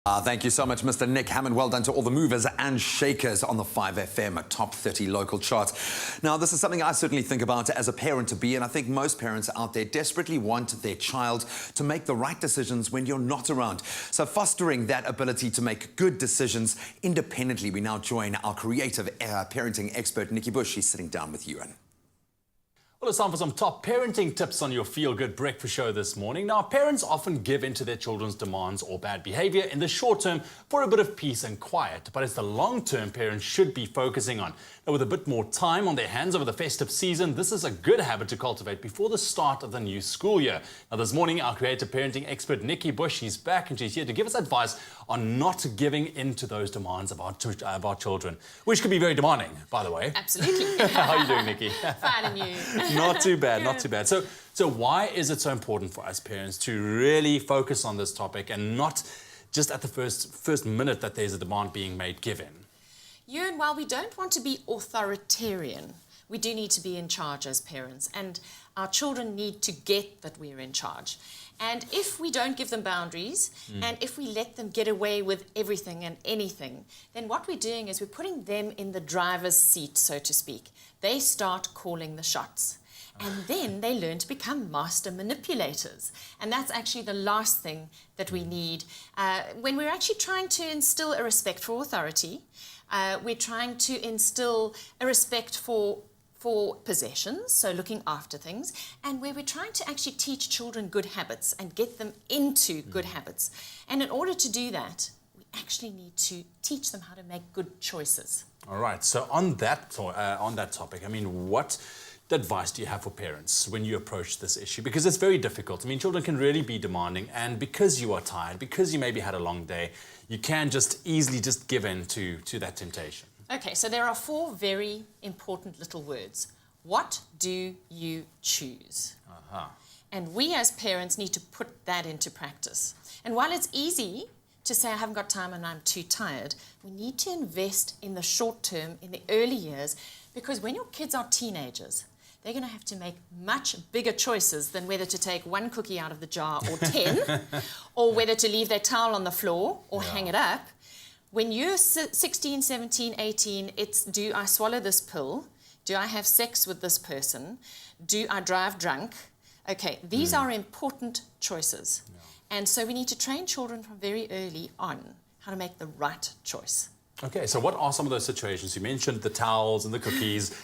Thank you so much, Mr. Nick Hammond. Well done to all the movers and shakers on the 5FM Top 30 local charts. Now, this is something I certainly think about as a parent-to-be, and I think most parents out there desperately want their child to make the right decisions when you're not around. So fostering that ability to make good decisions independently, we now join our creative parenting expert, Nikki Bush. She's sitting down with Ewan. Well, it's time for some top parenting tips on your feel-good breakfast show this morning. Now, parents often give in to their children's demands or bad behavior in the short term for a bit of peace and quiet, but it's the long-term parents should be focusing on. Now, with a bit more time on their hands over the festive season, this is a good habit to cultivate before the start of the new school year. Now, this morning, our creative parenting expert, Nikki Bush, she's back and she's here to give us advice on not giving in to those demands of our children, which can be very demanding, by the way. Absolutely. How are you doing, Nikki? Fine, and you? Not too bad, not too bad. So why is it so important for us parents to really focus on this topic and not just at the first minute that there's a demand being made give in? Ewan, while we don't want to be authoritarian, we do need to be in charge as parents, and our children need to get that we're in charge. And if we don't give them boundaries, and if we let them get away with everything and anything, then what we're doing is we're putting them in the driver's seat, so to speak. They start calling the shots. And then they learn to become master manipulators. And that's actually the last thing that we need. When we're actually trying to instill a respect for authority, we're trying to instill a respect for possessions, so looking after things, and where we're trying to actually teach children good habits and get them into good habits. And in order to do that, we actually need to teach them how to make good choices. All right, so on that topic, I mean, what advice do you have for parents when you approach this issue? Because it's very difficult. I mean, children can really be demanding, and because you are tired, because you maybe had a long day, you can just easily just give in to that temptation. Okay, so there are 4 very important little words. What do you choose? And we as parents need to put that into practice. And while it's easy to say, I haven't got time and I'm too tired, we need to invest in the short term, in the early years, because when your kids are teenagers, they're going to have to make much bigger choices than whether to take 1 cookie out of the jar or 10, or whether to leave their towel on the floor or hang it up. When you're 16, 17, 18, it's, do I swallow this pill? Do I have sex with this person? Do I drive drunk? Okay, these are important choices. And so we need to train children from very early on how to make the right choice. Okay, so what are some of those situations? You mentioned the towels and the cookies.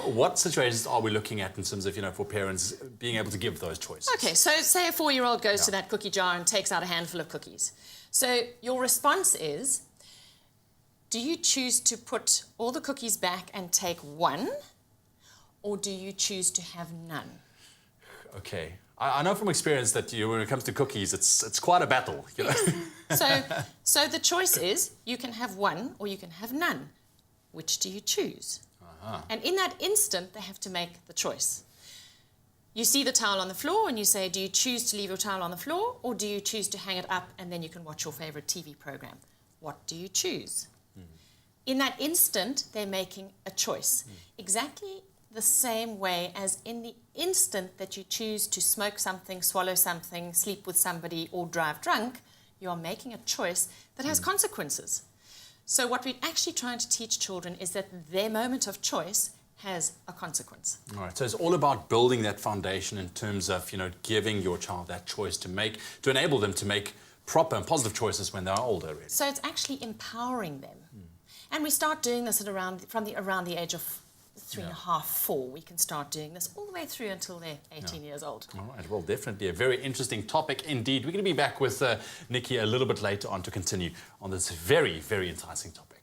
What situations are we looking at in terms of, for parents being able to give those choices? Okay, so say a 4-year-old goes to that cookie jar and takes out a handful of cookies. So your response is, do you choose to put all the cookies back and take 1, or do you choose to have none? Okay, I know from experience that when it comes to cookies, it's quite a battle. So the choice is, you can have 1 or you can have none. Which do you choose? And in that instant, they have to make the choice. You see the towel on the floor and you say, do you choose to leave your towel on the floor, or do you choose to hang it up and then you can watch your favorite TV program? What do you choose? In that instant, they're making a choice. Exactly the same way as in the instant that you choose to smoke something, swallow something, sleep with somebody, or drive drunk, you are making a choice that has consequences. So what we're actually trying to teach children is that their moment of choice has a consequence. All right, so it's all about building that foundation in terms of, giving your child that choice to enable them to make proper and positive choices when they're older. Really. So it's actually empowering them. And we start doing this around the age of 3.5, 4. We can start doing this all the way through until they're 18 years old. All right, well, definitely a very interesting topic indeed. We're going to be back with Nikki a little bit later on to continue on this very, very enticing topic.